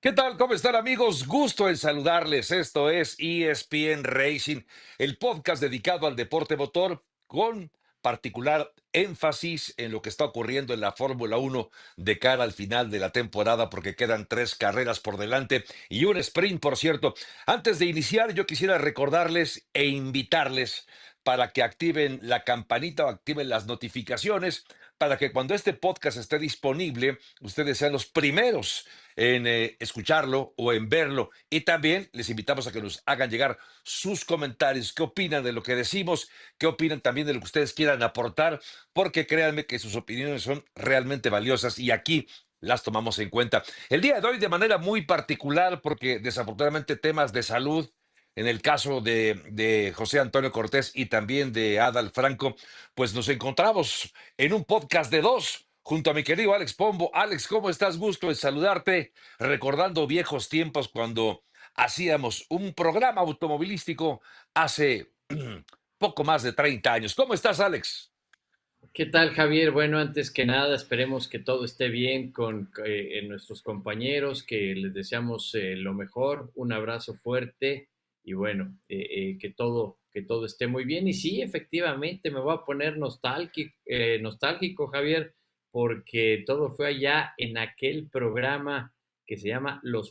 ¿Qué tal? ¿Cómo están amigos? Gusto en saludarles. Esto es ESPN Racing, el podcast dedicado al deporte motor con particular énfasis en lo que está ocurriendo en la Fórmula Uno de cara al final de la temporada porque quedan tres carreras por delante y un sprint, por cierto. Antes de iniciar, yo quisiera recordarles e invitarles para que activen la campanita o activen las notificaciones para que cuando este podcast esté disponible, ustedes sean los primeros en escucharlo o en verlo. Y también les invitamos a que nos hagan llegar sus comentarios, qué opinan de lo que decimos, qué opinan también de lo que ustedes quieran aportar, porque créanme que sus opiniones son realmente valiosas y aquí las tomamos en cuenta. El día de hoy de manera muy particular, porque desafortunadamente temas de salud, en el caso de José Antonio Cortés y también de Adal Franco, pues nos encontramos en un podcast de dos, junto a mi querido Alex Pombo. Alex, ¿cómo estás? Gusto en saludarte, recordando viejos tiempos cuando hacíamos un programa automovilístico hace poco más de 30 años. ¿Cómo estás, Alex? ¿Qué tal, Javier? Bueno, antes que nada, esperemos que todo esté bien con nuestros compañeros, que les deseamos lo mejor, un abrazo fuerte y bueno, que todo esté muy bien. Y sí, efectivamente, me voy a poner nostálgico, Javier, porque todo fue allá en aquel programa que se llamaba Los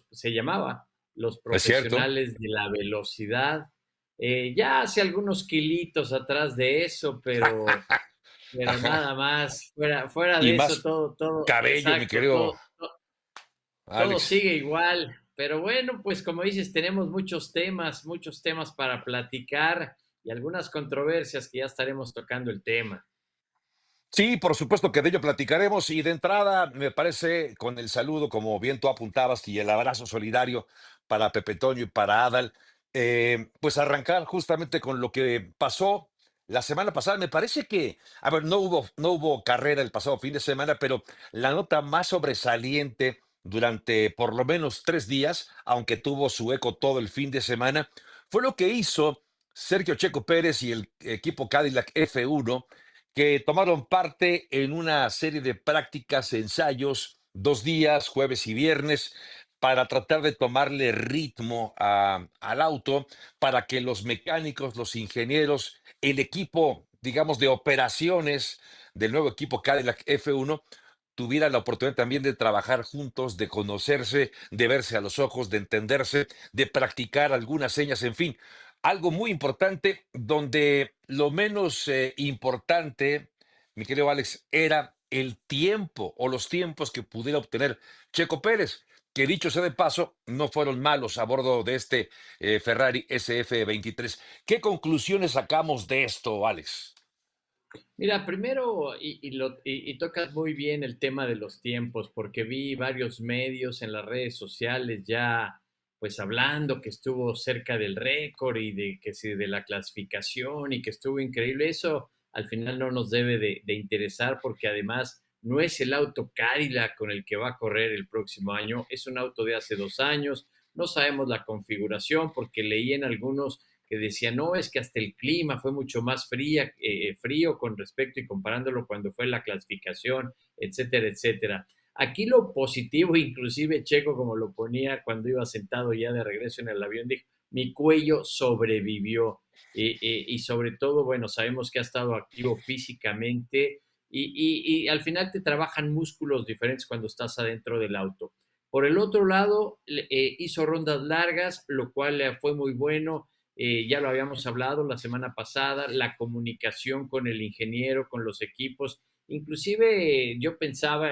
Es cierto. Profesionales de la Velocidad. Ya hace algunos kilitos atrás de eso, pero nada más, fuera Y de eso, más todo, cabello, mi exacto, querido todo Alex. sigue igual. Pero bueno, pues como dices, tenemos muchos temas para platicar y algunas controversias que ya estaremos tocando el tema. Sí, por supuesto que de ello platicaremos y de entrada me parece con el saludo, como bien tú apuntabas, y el abrazo solidario para Pepe Toño y para Adal, pues arrancar justamente con lo que pasó la semana pasada. Me parece que, a ver, no hubo carrera el pasado fin de semana, pero la nota más sobresaliente durante por lo menos 3 días, aunque tuvo su eco todo el fin de semana, fue lo que hizo Sergio Checo Pérez y el equipo Cadillac F1 que tomaron parte en una serie de prácticas, ensayos, 2 días, jueves y viernes, para tratar de tomarle ritmo al auto, para que los mecánicos, los ingenieros, el equipo, digamos, de operaciones del nuevo equipo Cadillac F1 tuvieran la oportunidad también de trabajar juntos, de conocerse, de verse a los ojos, de entenderse, de practicar algunas señas, en fin, algo muy importante donde lo menos importante, mi querido Alex, era el tiempo o los tiempos que pudiera obtener Checo Pérez, que dicho sea de paso, no fueron malos a bordo de este Ferrari SF23. ¿Qué conclusiones sacamos de esto, Alex? Mira, primero, y tocas muy bien el tema de los tiempos, porque vi varios medios en las redes sociales ya, pues hablando que estuvo cerca del récord y de que sí, de la clasificación y que estuvo increíble. Eso al final no nos debe de interesar porque además no es el auto Cadillac con el que va a correr el próximo año, es un auto de hace 2 años. No sabemos la configuración porque leí en algunos que decía, no, es que hasta el clima fue mucho más frío con respecto y comparándolo cuando fue la clasificación, etcétera, etcétera. Aquí lo positivo, inclusive Checo, como lo ponía cuando iba sentado ya de regreso en el avión, dijo, mi cuello sobrevivió. Y sobre todo, bueno, sabemos que ha estado activo físicamente y al final te trabajan músculos diferentes cuando estás adentro del auto. Por el otro lado, hizo rondas largas, lo cual fue muy bueno. Ya lo habíamos hablado la semana pasada, la comunicación con el ingeniero, con los equipos. Inclusive yo pensaba,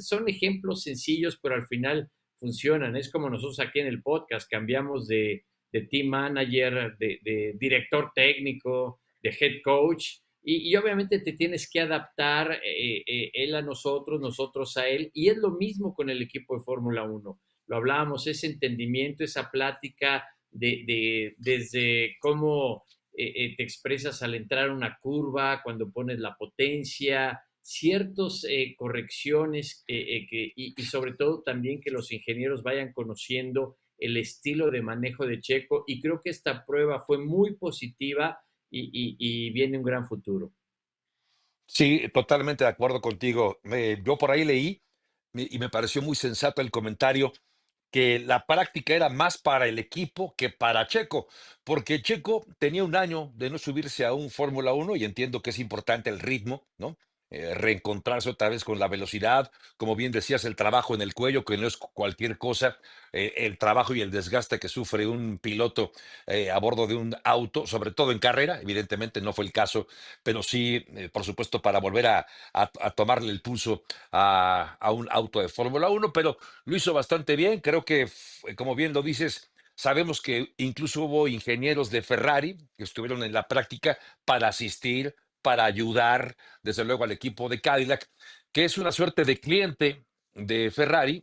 son ejemplos sencillos, pero al final funcionan. Es como nosotros aquí en el podcast, cambiamos de team manager, de director técnico, de head coach, y obviamente te tienes que adaptar él a nosotros, nosotros a él, y es lo mismo con el equipo de Fórmula Uno. Lo hablábamos, ese entendimiento, esa plática desde cómo te expresas al entrar a una curva, cuando pones la potencia, ciertas correcciones y sobre todo también que los ingenieros vayan conociendo el estilo de manejo de Checo y creo que esta prueba fue muy positiva y viene un gran futuro. Sí, totalmente de acuerdo contigo. Yo por ahí leí y me pareció muy sensato el comentario que la práctica era más para el equipo que para Checo, porque Checo tenía un año de no subirse a un Fórmula Uno y entiendo que es importante el ritmo, ¿no? Reencontrarse otra vez con la velocidad, como bien decías, el trabajo en el cuello, que no es cualquier cosa, el trabajo y el desgaste que sufre un piloto a bordo de un auto, sobre todo en carrera, evidentemente no fue el caso, pero sí, por supuesto, para volver a tomarle el pulso a un auto de Fórmula Uno, pero lo hizo bastante bien, creo que, como bien lo dices, sabemos que incluso hubo ingenieros de Ferrari que estuvieron en la práctica para asistir, para ayudar, desde luego, al equipo de Cadillac, que es una suerte de cliente de Ferrari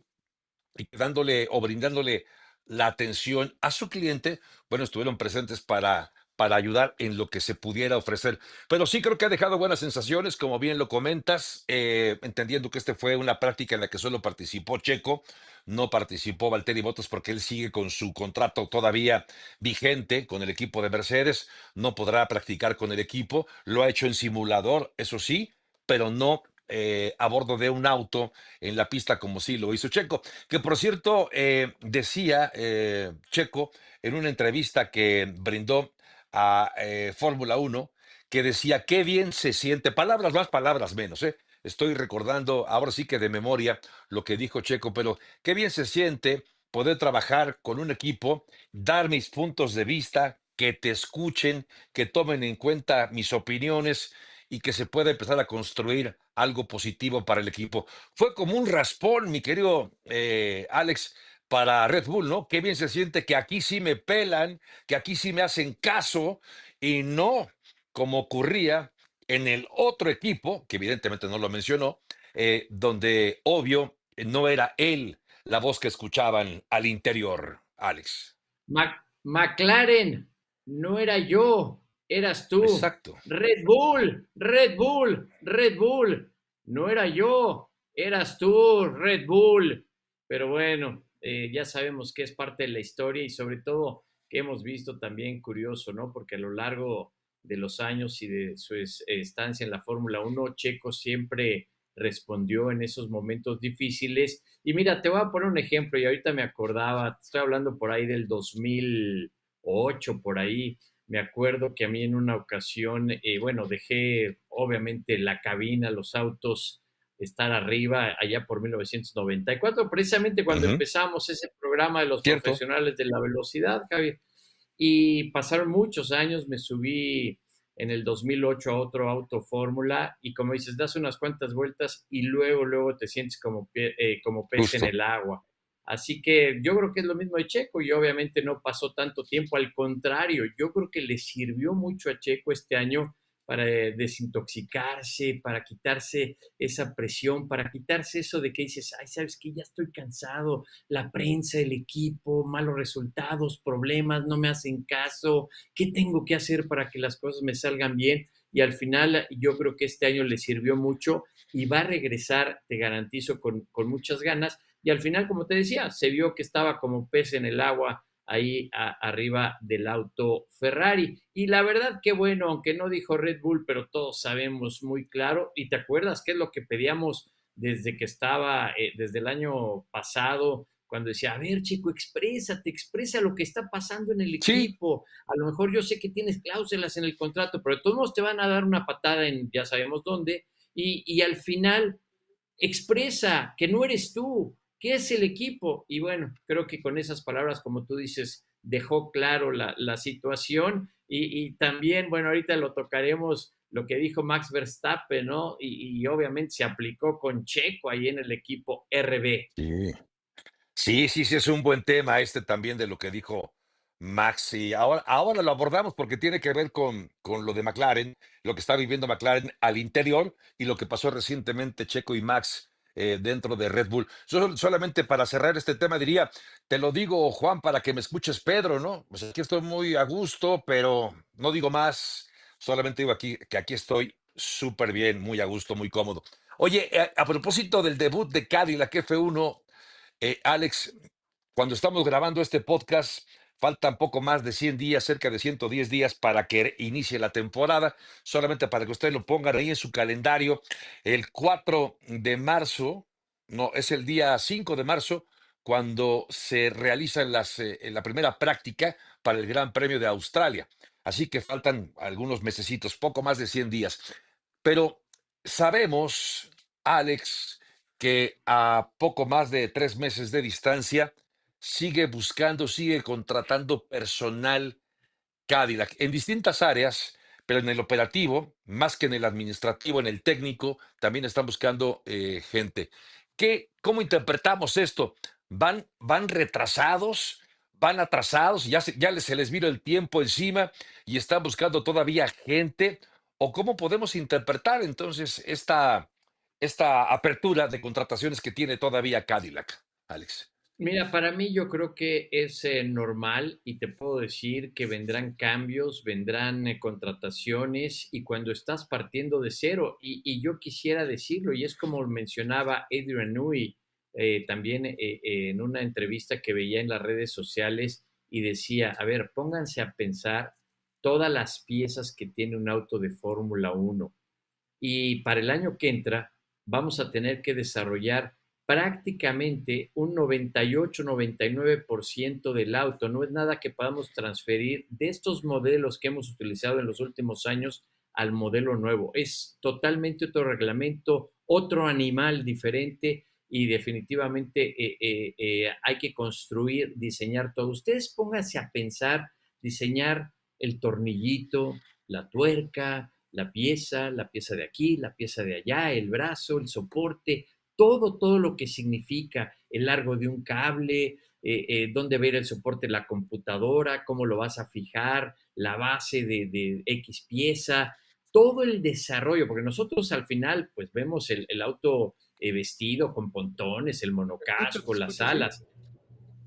y dándole o brindándole la atención a su cliente, bueno, estuvieron presentes para ayudar en lo que se pudiera ofrecer. Pero sí creo que ha dejado buenas sensaciones, como bien lo comentas, entendiendo que este fue una práctica en la que solo participó Checo, no participó Valtteri Bottas porque él sigue con su contrato todavía vigente con el equipo de Mercedes, no podrá practicar con el equipo, lo ha hecho en simulador, eso sí, pero no a bordo de un auto en la pista como sí lo hizo Checo. Que por cierto, decía Checo en una entrevista que brindó a Fórmula Uno, que decía, qué bien se siente, palabras más, palabras menos, ¿eh? Estoy recordando ahora sí que de memoria lo que dijo Checo, pero qué bien se siente poder trabajar con un equipo, dar mis puntos de vista, que te escuchen, que tomen en cuenta mis opiniones y que se pueda empezar a construir algo positivo para el equipo. Fue como un raspón, mi querido Alex, para Red Bull, ¿no? Qué bien se siente que aquí sí me pelan, que aquí sí me hacen caso y no como ocurría en el otro equipo, que evidentemente no lo mencionó, donde obvio no era él la voz que escuchaban al interior, Alex. McLaren, no era yo, eras tú. Exacto. Red Bull, Red Bull, Red Bull, no era yo, eras tú, Red Bull. Pero bueno, ya sabemos que es parte de la historia y sobre todo que hemos visto también curioso, ¿no? Porque a lo largo de los años y de su estancia en la Fórmula Uno, Checo siempre respondió en esos momentos difíciles. Y mira, te voy a poner un ejemplo y ahorita me acordaba, estoy hablando por ahí del 2008, por ahí. Me acuerdo que a mí en una ocasión, bueno, dejé obviamente la cabina, los autos, estar arriba allá por 1994, precisamente cuando Ujú. empezamos ese programa de los Cierto. profesionales de la velocidad, Javier. Y pasaron muchos años, me subí en el 2008 a otro auto fórmula y como dices, das unas cuantas vueltas y luego te sientes como pez en Justo. el agua. Así que yo creo que es lo mismo de Checo y obviamente no pasó tanto tiempo, al contrario, yo creo que le sirvió mucho a Checo este año para desintoxicarse, para quitarse esa presión, para quitarse eso de que dices, ay, sabes que ya estoy cansado, la prensa, el equipo, malos resultados, problemas, no me hacen caso, ¿qué tengo que hacer para que las cosas me salgan bien? Y al final yo creo que este año le sirvió mucho y va a regresar, te garantizo, con muchas ganas. Y al final, como te decía, se vio que estaba como pez en el agua ahí arriba del auto Ferrari. Y la verdad, qué bueno, aunque no dijo Red Bull, pero todos sabemos muy claro. ¿Y te acuerdas qué es lo que pedíamos desde que estaba, desde el año pasado? Cuando decía, a ver, chico, exprésate, expresa lo que está pasando en el Sí, equipo. A lo mejor yo sé que tienes cláusulas en el contrato, pero de todos modos te van a dar una patada en ya sabemos dónde. Y al final expresa que no eres tú, que es el equipo. Y bueno, creo que con esas palabras, como tú dices, dejó claro la situación y, también, bueno, ahorita lo tocaremos, lo que dijo Max Verstappen, ¿no? Y obviamente se aplicó con Checo ahí en el equipo RB. sí. Sí, sí, sí, es un buen tema este también de lo que dijo Max. Y ahora lo abordamos porque tiene que ver con lo de McLaren, lo que está viviendo McLaren al interior y lo que pasó recientemente Checo y Max dentro de Red Bull. Solamente para cerrar este tema diría, te lo digo Juan para que me escuches Pedro, ¿no? Pues aquí estoy muy a gusto, pero no digo más, solamente digo aquí que aquí estoy súper bien, muy a gusto, muy cómodo. Oye, a propósito del debut de Cadillac F1, Alex, cuando estamos grabando este podcast, faltan poco más de 100 días, cerca de 110 días para que inicie la temporada. Solamente para que ustedes lo pongan ahí en su calendario, el 4 de marzo, no, es el día 5 de marzo, cuando se realizan en la primera práctica para el Gran Premio de Australia. Así que faltan algunos mesecitos, poco más de 100 días. Pero sabemos, Alex, que a poco más de 3 meses de distancia sigue buscando, sigue contratando personal Cadillac en distintas áreas, pero en el operativo, más que en el administrativo, en el técnico, también están buscando gente. ¿Cómo interpretamos esto? ¿Van retrasados? ¿Van atrasados? Se les vino el tiempo encima y están buscando todavía gente. ¿O cómo podemos interpretar entonces esta apertura de contrataciones que tiene todavía Cadillac, Alex? Mira, para mí yo creo que es normal y te puedo decir que vendrán cambios, vendrán contrataciones y cuando estás partiendo de cero, y yo quisiera decirlo, y es como mencionaba Adrian Newey también en una entrevista que veía en las redes sociales y decía, a ver, pónganse a pensar todas las piezas que tiene un auto de Fórmula Uno y para el año que entra vamos a tener que desarrollar prácticamente un 98-99% del auto. No es nada que podamos transferir de estos modelos que hemos utilizado en los últimos años al modelo nuevo. Es totalmente otro reglamento, otro animal diferente y definitivamente hay que construir, diseñar todo. Ustedes pónganse a pensar, diseñar el tornillito, la tuerca, la pieza de aquí, la pieza de allá, el brazo, el soporte, todo lo que significa el largo de un cable, dónde ver el soporte de la computadora, cómo lo vas a fijar, la base de X pieza, todo el desarrollo, porque nosotros al final pues vemos el auto vestido con pontones, el Te monocasco, las escucho, sí. alas,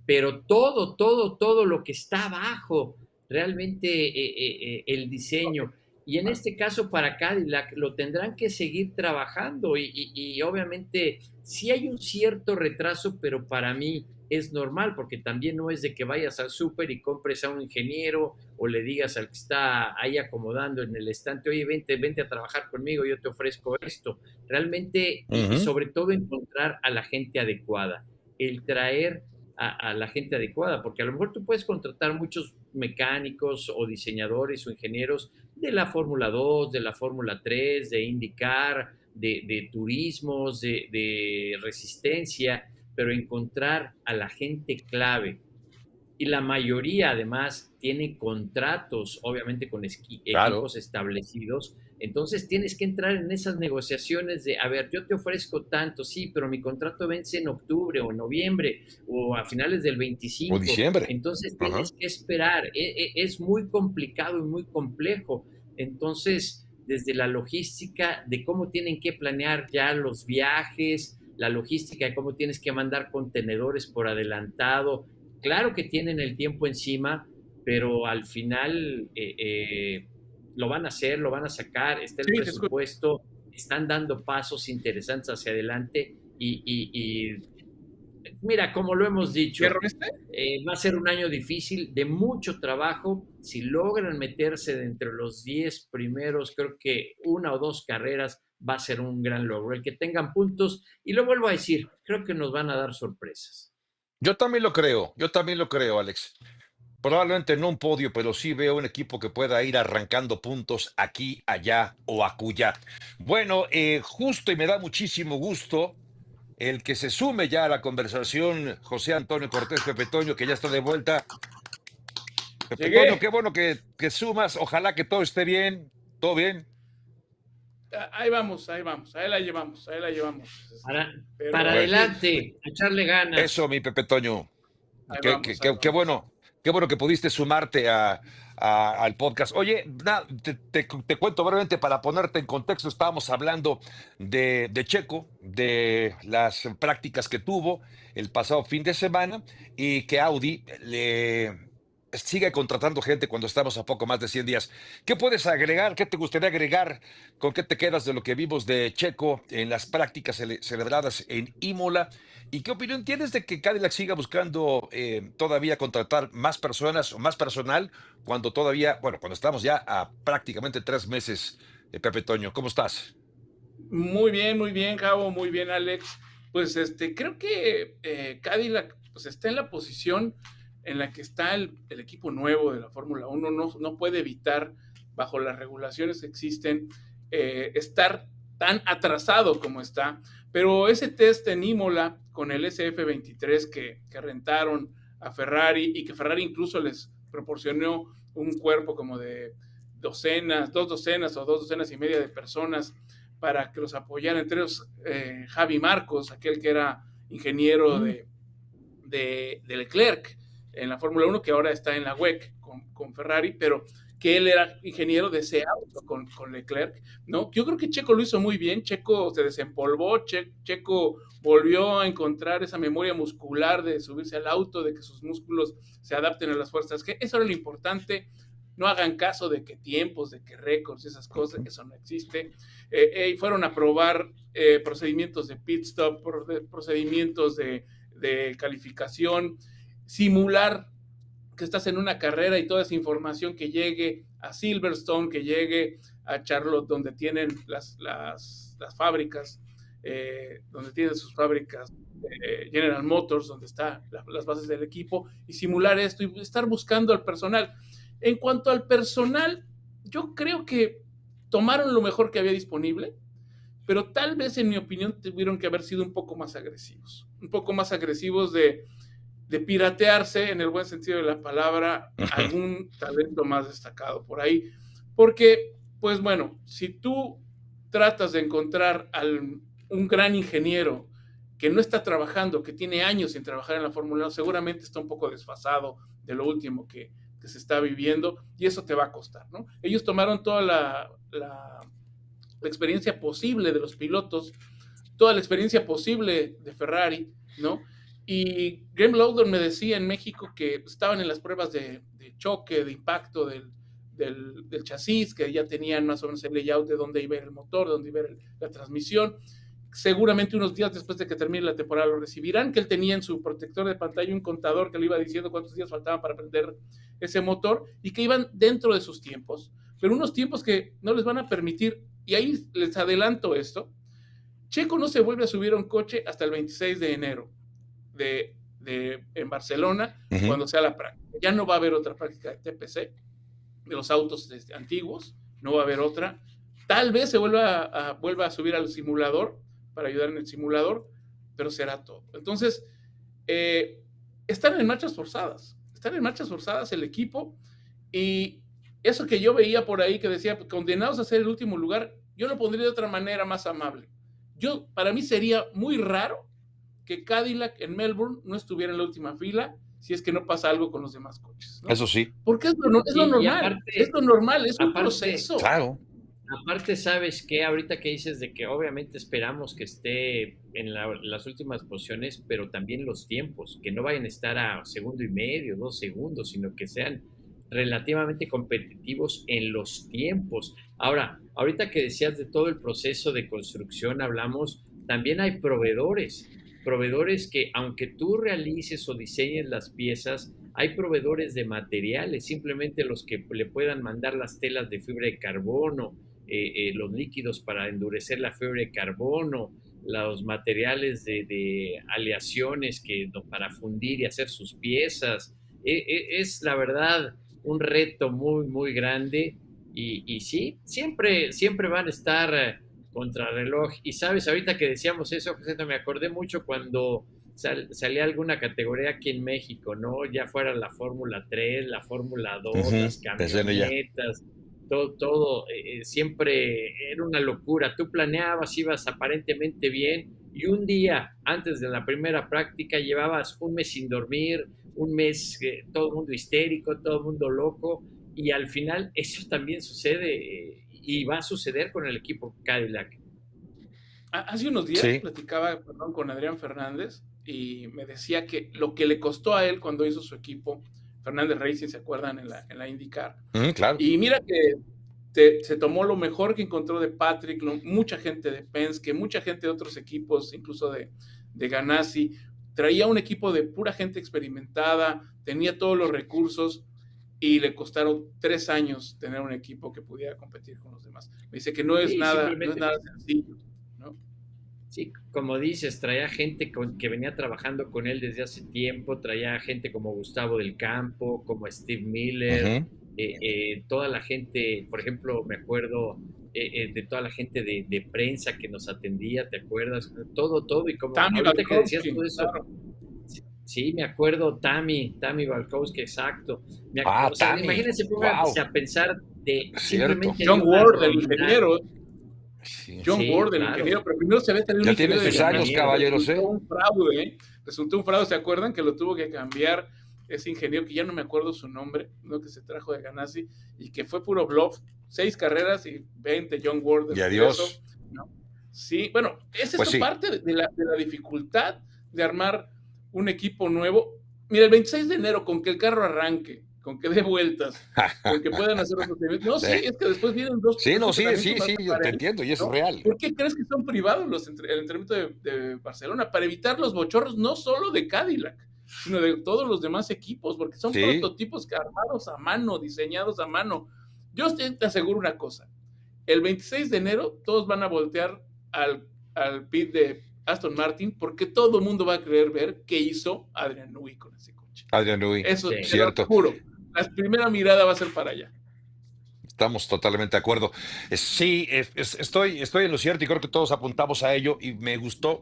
pero todo lo que está abajo, realmente el diseño. Y en este caso para Cadillac lo tendrán que seguir trabajando y obviamente sí hay un cierto retraso, pero para mí es normal porque también no es de que vayas al súper y compres a un ingeniero o le digas al que está ahí acomodando en el estante, oye, vente a trabajar conmigo, yo te ofrezco esto. Realmente, y Ujú. sobre todo encontrar a la gente adecuada, el traer a la gente adecuada, porque a lo mejor tú puedes contratar muchos mecánicos o diseñadores o ingenieros de la Fórmula 2, de la Fórmula 3, de IndyCar, de turismos, de resistencia, pero encontrar a la gente clave y la mayoría además tiene contratos, obviamente con Claro. equipos establecidos. Entonces tienes que entrar en esas negociaciones de, a ver, yo te ofrezco tanto, sí, pero mi contrato vence en octubre o en noviembre o a finales del O 25. diciembre. Entonces Ajá. tienes que esperar. Es muy complicado y muy complejo. Entonces, desde la logística de cómo tienen que planear ya los viajes, la logística de cómo tienes que mandar contenedores por adelantado, claro que tienen el tiempo encima, pero al final lo van a hacer, lo van a sacar, está el Sí, te escucho. presupuesto, están dando pasos interesantes hacia adelante y mira, como lo hemos dicho, ¿Cierro este? va a ser un año difícil, de mucho trabajo. Si logran meterse de entre los 10 primeros, creo que una o dos carreras va a ser un gran logro. El que tengan puntos, y lo vuelvo a decir, creo que nos van a dar sorpresas. Yo también lo creo, Alex. Probablemente no un podio, pero sí veo un equipo que pueda ir arrancando puntos aquí, allá o acullá. Bueno, justo y me da muchísimo gusto el que se sume ya a la conversación José Antonio Cortés Pepe Toño, que ya está de vuelta. Pepe Toño, Llegué. qué bueno que sumas. Ojalá que todo esté bien. ¿Todo bien? Ahí vamos, ahí vamos. Ahí la llevamos, ahí la llevamos. Para, para Pero Bueno, sí, adelante, a echarle eso, ganas. mi Pepe Toño. ahí Qué, vamos, ahí qué vamos. bueno. Qué bueno que pudiste sumarte al podcast. Oye, te cuento brevemente para ponerte en contexto. Estábamos hablando de Checo, de las prácticas que tuvo el pasado fin de semana y que Audi le sigue contratando gente cuando estamos a poco más de 100 días. ¿Qué puedes agregar? ¿Qué te gustaría agregar? ¿Con qué te quedas de lo que vimos de Checo en las prácticas celebradas en Imola? ¿Y qué opinión tienes de que Cadillac siga buscando todavía contratar más personas o más personal cuando todavía, bueno, cuando estamos ya a prácticamente 3 meses, Pepe Toño? ¿Cómo estás? Muy bien, Javo, muy bien, Alex. Pues creo que Cadillac pues está en la posición en la que está el equipo nuevo de la Fórmula 1, no puede evitar, bajo las regulaciones que existen, estar tan atrasado como está, pero ese test en Imola con el SF23 que rentaron a Ferrari y que Ferrari incluso les proporcionó un cuerpo como de dos docenas y media de personas para que los apoyaran, entre ellos Javi Marcos, aquel que era ingeniero de Leclerc en la Fórmula 1, que ahora está en la WEC con Ferrari, pero que él era ingeniero de ese auto con Leclerc, ¿no? Yo creo que Checo lo hizo muy bien, Checo se desempolvó, Checo volvió a encontrar esa memoria muscular de subirse al auto, de que sus músculos se adapten a las fuerzas, que eso era lo importante. No hagan caso de que tiempos, de que récords, esas cosas, eso no existe. Fueron a probar procedimientos de pit stop, procedimientos de calificación, simular que estás en una carrera y toda esa información que llegue a Silverstone, que llegue a Charlotte, donde tienen las fábricas, donde tienen sus fábricas General Motors, donde están las bases del equipo, y simular esto y estar buscando al personal. En cuanto al personal, yo creo que tomaron lo mejor que había disponible, pero tal vez, en mi opinión, tuvieron que haber sido un poco más agresivos de piratearse, en el buen sentido de la palabra, algún talento más destacado por ahí. Porque, pues bueno, si tú tratas de encontrar un gran ingeniero que no está trabajando, que tiene años sin trabajar en la Fórmula 1, seguramente está un poco desfasado de lo último que se está viviendo, y eso te va a costar, ¿no? Ellos tomaron toda la experiencia posible de los pilotos, toda la experiencia posible de Ferrari, ¿no? Y Graham Lowdon me decía en México que estaban en las pruebas de choque, de impacto del chasis, que ya tenían más o menos el layout de dónde iba el motor, dónde iba la transmisión. Seguramente unos días después de que termine la temporada lo recibirán, que él tenía en su protector de pantalla un contador que le iba diciendo cuántos días faltaban para prender ese motor, y que iban dentro de sus tiempos, pero unos tiempos que no les van a permitir. Y ahí les adelanto esto: Checo no se vuelve a subir a un coche hasta el 26 de enero en Barcelona, cuando sea la práctica. Ya no va a haber otra práctica de TPC, de los autos antiguos, no va a haber otra. Tal vez se vuelva a subir al simulador para ayudar en el simulador, pero será todo. Entonces, están en marchas forzadas el equipo, y eso que yo veía por ahí que decía condenados a ser el último lugar, yo lo pondría de otra manera más amable. Para mí sería muy raro que Cadillac en Melbourne no estuviera en la última fila si es que no pasa algo con los demás coches, ¿no? Eso sí. Porque es lo normal, es un proceso. Claro. Aparte, ¿sabes qué? Ahorita que dices de que obviamente esperamos que esté en las últimas posiciones, pero también los tiempos, que no vayan a estar a segundo y medio, 2 segundos, sino que sean relativamente competitivos en los tiempos. Ahora, ahorita que decías de todo el proceso de construcción, hablamos, también hay proveedores que aunque tú realices o diseñes las piezas, hay proveedores de materiales, simplemente los que le puedan mandar las telas de fibra de carbono, los líquidos para endurecer la fibra de carbono, los materiales de aleaciones para fundir y hacer sus piezas. Es la verdad un reto muy, muy grande, y sí, siempre van a estar contrarreloj. Y sabes, ahorita que decíamos eso, José, me acordé mucho cuando salía alguna categoría aquí en México, ¿no? Ya fuera la Fórmula 3, la Fórmula 2, las camionetas, todo siempre era una locura. Tú planeabas, ibas aparentemente bien, y un día antes de la primera práctica llevabas un mes sin dormir, un mes todo el mundo histérico, todo el mundo loco, y al final eso también sucede y va a suceder con el equipo Cadillac. Hace unos días platicaba con Adrián Fernández, y me decía que lo que le costó a él cuando hizo su equipo Fernández Racing, ¿se acuerdan? En la IndyCar. Claro. Y mira que se tomó lo mejor que encontró de Patrick, mucha gente de Penske, mucha gente de otros equipos, incluso de Ganassi. Traía un equipo de pura gente experimentada, tenía todos los recursos, y le costaron 3 años tener un equipo que pudiera competir con los demás. Me dice que no es nada sencillo, ¿no? Sí, como dices, traía gente que venía trabajando con él desde hace tiempo, traía gente como Gustavo del Campo, como Steve Miller, Ujú. toda la gente, por ejemplo, me acuerdo de toda la gente de prensa que nos atendía, ¿te acuerdas? Todo, y como Tammy ahorita que decías Balkowski, todo eso, claro. sí, me acuerdo, Tammy Balkowski, exacto. Ah, O sea, Tami. imagínense, pónganse Wow. a pensar de Cierto. simplemente de John una Ward, el ronda. ingeniero, Sí. John Sí, Ward, el claro, ingeniero, pero primero se había salido un Ya tiene ingeniero de sus el años, Ganassi que ingeniero. caballeros, resultó ¿eh? un fraude, ¿eh? Resultó un fraude, ¿se acuerdan? Que lo tuvo que cambiar ese ingeniero, que ya no me acuerdo su nombre, ¿no? Que se trajo de Ganassi y que fue puro bluff. 6 carreras y 20 John Ward de Y regreso, adiós. ¿no? Sí, bueno, es Pues esto sí. parte de la dificultad de armar un equipo nuevo. Mira, el 26 de enero, con que el carro arranque, con que dé vueltas, con que puedan hacer los procedimientos. No, Sí. sí, es que después vienen dos Sí, no, sí, entrenamientos sí, más sí, yo te para él, entiendo y es ¿no? real. ¿Por qué crees que son privados el entrenamiento de Barcelona? Para evitar los bochornos no solo de Cadillac, sino de todos los demás equipos, porque son Sí. prototipos armados a mano, diseñados a mano. Yo te aseguro una cosa, el 26 de enero todos van a voltear al pit de Aston Martin porque todo el mundo va a querer ver qué hizo Adrian Newey con ese coche. Adrián Newey, Eso Sí. te lo cierto. aseguro. La primera mirada va a ser para allá. Estamos totalmente de acuerdo. Sí, estoy en lo cierto y creo que todos apuntamos a ello y me gustó,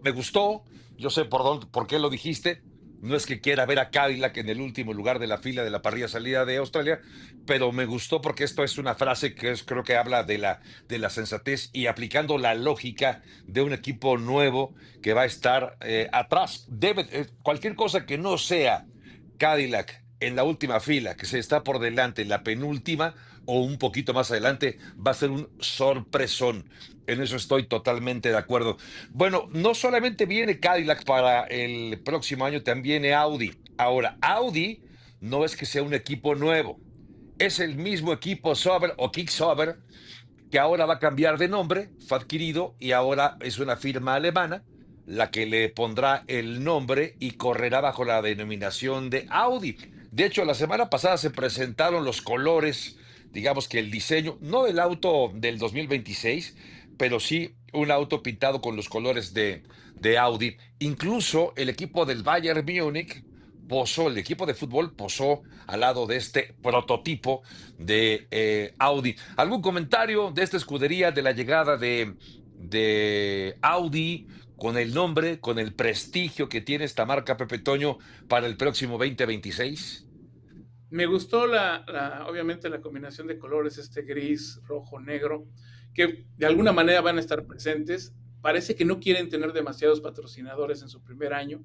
yo sé por qué lo dijiste. No es que quiera ver a Cadillac en el último lugar de la fila de la parrilla salida de Australia, pero me gustó porque esto es una frase creo que habla de la sensatez y aplicando la lógica de un equipo nuevo que va a estar atrás. Cualquier cosa que no sea Cadillac en la última fila, que se está por delante, en la penúltima o un poquito más adelante, va a ser un sorpresón. En eso estoy totalmente de acuerdo. Bueno, no solamente viene Cadillac para el próximo año, también viene Audi. Ahora, Audi no es que sea un equipo nuevo, es el mismo equipo Sauber o Kick Sauber que ahora va a cambiar de nombre, fue adquirido y ahora es una firma alemana la que le pondrá el nombre y correrá bajo la denominación de Audi. De hecho, la semana pasada se presentaron los colores, digamos que el diseño, no del auto del 2026, pero sí un auto pintado con los colores de Audi. Incluso el equipo del Bayern Múnich posó, el equipo de fútbol posó al lado de este prototipo de Audi. ¿Algún comentario de esta escudería, de la llegada de Audi, con el nombre, con el prestigio que tiene esta marca, Pepe Toño, para el próximo 2026? Me gustó obviamente la combinación de colores, este gris, rojo, negro, que de alguna manera van a estar presentes. Parece que no quieren tener demasiados patrocinadores en su primer año.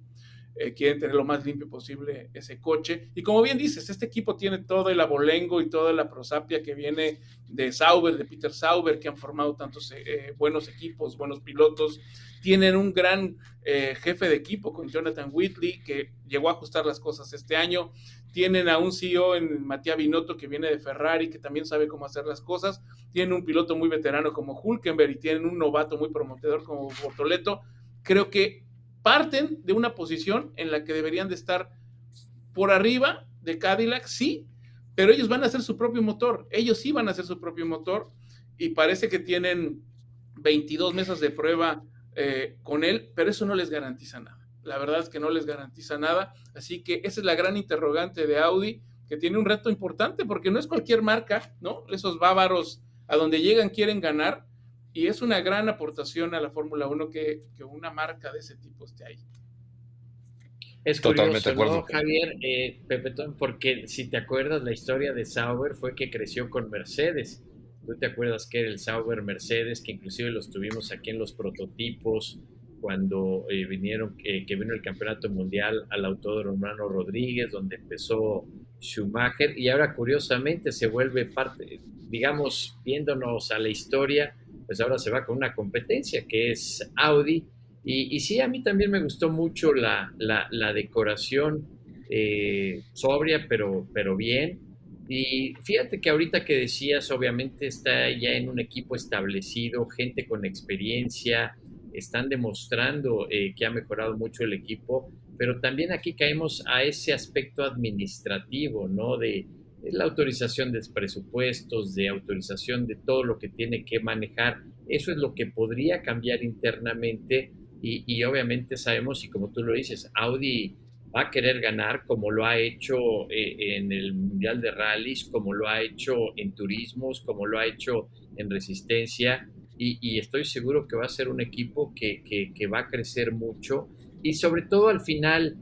Quieren tener lo más limpio posible ese coche. Y como bien dices, este equipo tiene todo el abolengo y toda la prosapia que viene de Sauber, de Peter Sauber, que han formado tantos buenos equipos, buenos pilotos. Tienen un gran jefe de equipo con Jonathan Whitley, que llegó a ajustar las cosas este año. Tienen a un CEO en Mattia Binotto que viene de Ferrari, que también sabe cómo hacer las cosas. Tienen un piloto muy veterano como Hülkenberg y tienen un novato muy prometedor como Bortoleto. Creo que parten de una posición en la que deberían de estar por arriba de Cadillac, sí, pero ellos van a hacer su propio motor. Ellos sí van a hacer su propio motor y parece que tienen 22 mesas de prueba con él, pero eso no les garantiza nada. La verdad es que no les garantiza nada. Así que esa es la gran interrogante de Audi, que tiene un reto importante porque no es cualquier marca, ¿no? Esos bávaros a donde llegan quieren ganar y es una gran aportación a la Fórmula 1 que una marca de ese tipo esté ahí. Es Totalmente de curioso, ¿no, acuerdo. Javier? Pepetón, porque si te acuerdas, la historia de Sauber fue que creció con Mercedes. ¿Tú te acuerdas que era el Sauber Mercedes, que inclusive los tuvimos aquí en los prototipos cuando vinieron, que vino el Campeonato Mundial al Autódromo Hermano Rodríguez, donde empezó Schumacher, y ahora curiosamente se vuelve parte, digamos, viéndonos a la historia, pues ahora se va con una competencia que es Audi, y sí, a mí también me gustó mucho la decoración sobria, pero bien. Y fíjate que ahorita que decías, obviamente está ya en un equipo establecido, gente con experiencia, están demostrando que ha mejorado mucho el equipo, pero también aquí caemos a ese aspecto administrativo, ¿no? De la autorización de presupuestos, de autorización de todo lo que tiene que manejar. Eso es lo que podría cambiar internamente y obviamente sabemos, y como tú lo dices, Audi va a querer ganar como lo ha hecho en el Mundial de Rallys, como lo ha hecho en turismos, como lo ha hecho en resistencia, y estoy seguro que va a ser un equipo que va a crecer mucho, y sobre todo al final,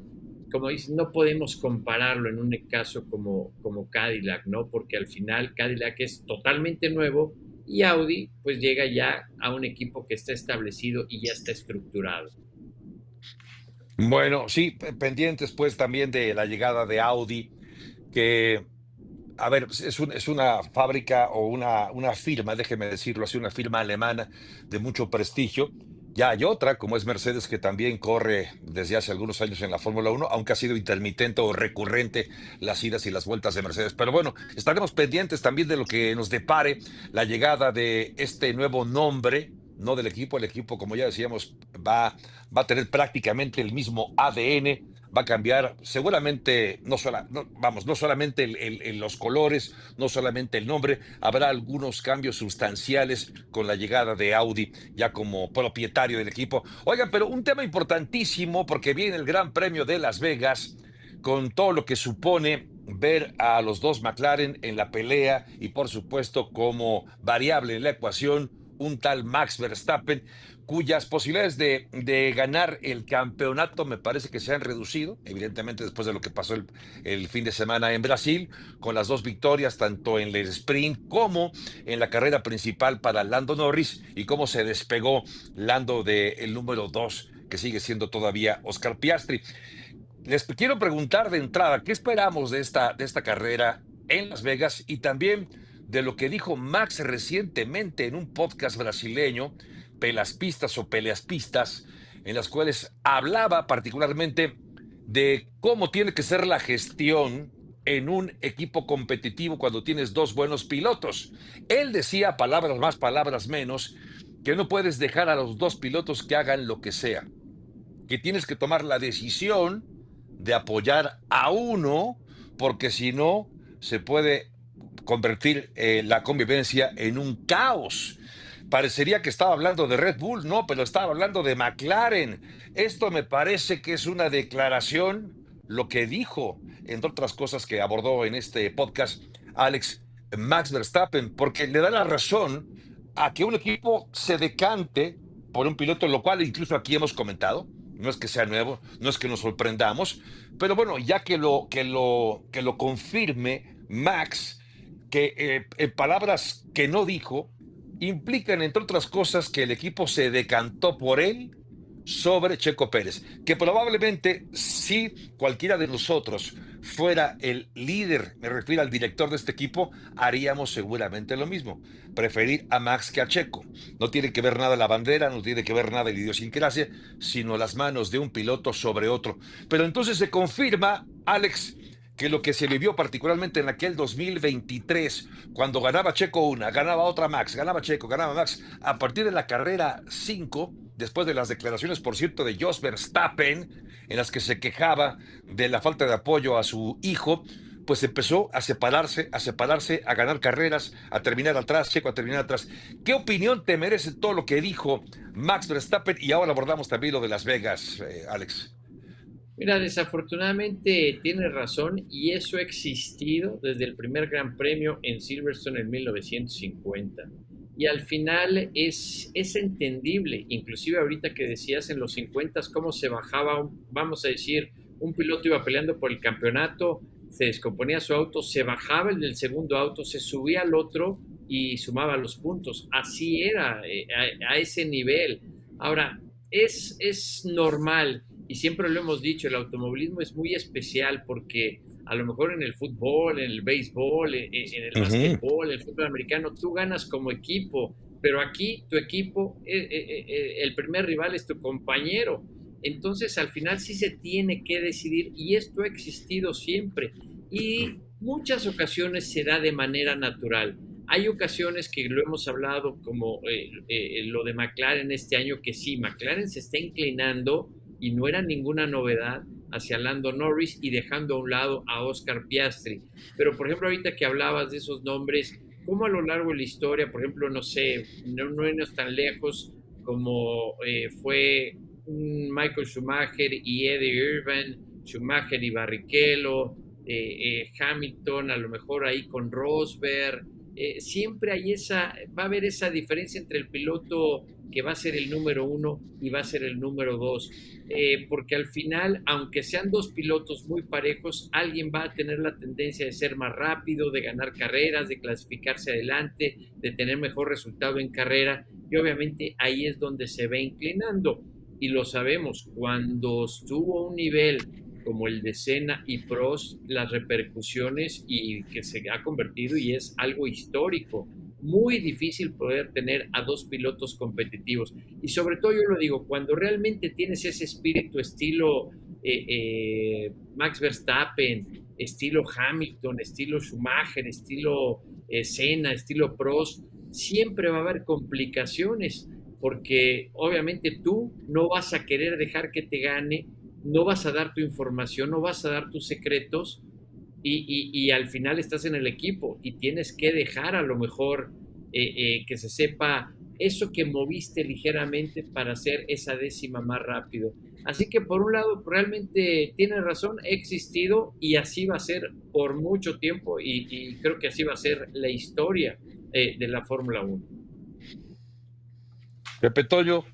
como dices, no podemos compararlo en un caso como Cadillac, ¿no? Porque al final Cadillac es totalmente nuevo y Audi pues llega ya a un equipo que está establecido y ya está estructurado. Bueno, sí, pendientes pues también de la llegada de Audi, que, a ver, es una fábrica o una firma, déjeme decirlo así, una firma alemana de mucho prestigio. Ya hay otra, como es Mercedes, que también corre desde hace algunos años en la Fórmula Uno, aunque ha sido intermitente o recurrente las idas y las vueltas de Mercedes. Pero bueno, estaremos pendientes también de lo que nos depare la llegada de este nuevo nombre, no del equipo. El equipo, como ya decíamos, va a tener prácticamente el mismo ADN. Va a cambiar seguramente, no solamente los colores, no solamente el nombre, habrá algunos cambios sustanciales con la llegada de Audi ya como propietario del equipo. Oigan, pero un tema importantísimo porque viene el Gran Premio de Las Vegas con todo lo que supone ver a los dos McLaren en la pelea y por supuesto como variable en la ecuación un tal Max Verstappen cuyas posibilidades de ganar el campeonato me parece que se han reducido, evidentemente después de lo que pasó el fin de semana en Brasil, con las dos victorias tanto en el sprint como en la carrera principal para Lando Norris y cómo se despegó Lando del número 2 que sigue siendo todavía Oscar Piastri. Les quiero preguntar de entrada, ¿qué esperamos de esta carrera en Las Vegas y también de lo que dijo Max recientemente en un podcast brasileño, Pelas Pistas o Peleas Pistas, en las cuales hablaba particularmente de cómo tiene que ser la gestión en un equipo competitivo cuando tienes dos buenos pilotos? Él decía, palabras más, palabras menos, que no puedes dejar a los dos pilotos que hagan lo que sea, que tienes que tomar la decisión de apoyar a uno, porque si no, se puede convertir la convivencia en un caos. Parecería que estaba hablando de Red Bull, no, pero estaba hablando de McLaren. Esto me parece que es una declaración, lo que dijo, entre otras cosas que abordó en este podcast Alex Max Verstappen, porque le da la razón a que un equipo se decante por un piloto, lo cual incluso aquí hemos comentado, no es que sea nuevo, no es que nos sorprendamos, pero bueno, ya que lo confirme Max, que en palabras que no dijo, implican, entre otras cosas, que el equipo se decantó por él sobre Checo Pérez, que probablemente si cualquiera de nosotros fuera el líder, me refiero al director de este equipo, haríamos seguramente lo mismo, preferir a Max que a Checo. No tiene que ver nada la bandera, no tiene que ver nada la idiosincrasia, sino las manos de un piloto sobre otro. Pero entonces se confirma, Alex, que lo que se vivió particularmente en aquel 2023, cuando ganaba Checo una, ganaba otra Max, ganaba Checo, ganaba Max, a partir de la carrera 5, después de las declaraciones, por cierto, de Jos Verstappen, en las que se quejaba de la falta de apoyo a su hijo, pues empezó a separarse, a ganar carreras, a terminar atrás, Checo a terminar atrás. ¿Qué opinión te merece todo lo que dijo Max Verstappen? Y ahora abordamos también lo de Las Vegas, Alex. Mira, desafortunadamente tienes razón y eso ha existido desde el primer Gran Premio en Silverstone en 1950. Y al final es entendible, inclusive ahorita que decías en los 50 cómo se bajaba, vamos a decir, un piloto iba peleando por el campeonato, se descomponía su auto, se bajaba el del segundo auto, se subía al otro y sumaba los puntos. Así era, a ese nivel. Ahora, es normal y siempre lo hemos dicho, el automovilismo es muy especial porque a lo mejor en el fútbol, en el béisbol, en el Ujú. básquetbol, en el fútbol americano, tú ganas como equipo, pero aquí tu equipo, el primer rival es tu compañero. Entonces al final sí se tiene que decidir y esto ha existido siempre y muchas ocasiones se da de manera natural. Hay ocasiones que lo hemos hablado como lo de McLaren este año, que sí, McLaren se está inclinando y no era ninguna novedad hacia Lando Norris y dejando a un lado a Oscar Piastri. Pero, por ejemplo, ahorita que hablabas de esos nombres, ¿cómo a lo largo de la historia, por ejemplo, no sé, no irnos tan lejos como fue Michael Schumacher y Eddie Irvine, Schumacher y Barrichello, Hamilton a lo mejor ahí con Rosberg. Siempre va a haber esa diferencia entre el piloto que va a ser el número 1 y va a ser el número 2, porque al final, aunque sean dos pilotos muy parejos, alguien va a tener la tendencia de ser más rápido, de ganar carreras, de clasificarse adelante, de tener mejor resultado en carrera, y obviamente ahí es donde se ve inclinando, y lo sabemos, cuando estuvo a un nivel como el de Senna y Prost, las repercusiones y que se ha convertido y es algo histórico. Muy difícil poder tener a dos pilotos competitivos. Y sobre todo yo lo digo, cuando realmente tienes ese espíritu estilo Max Verstappen, estilo Hamilton, estilo Schumacher, estilo Senna, estilo Prost, siempre va a haber complicaciones porque obviamente tú no vas a querer dejar que te gane, no vas a dar tu información, no vas a dar tus secretos y al final estás en el equipo y tienes que dejar a lo mejor que se sepa eso que moviste ligeramente para hacer esa décima más rápido. Así que por un lado realmente tiene razón, ha existido y así va a ser por mucho tiempo y creo que así va a ser la historia de la Fórmula 1. Pepe Toño.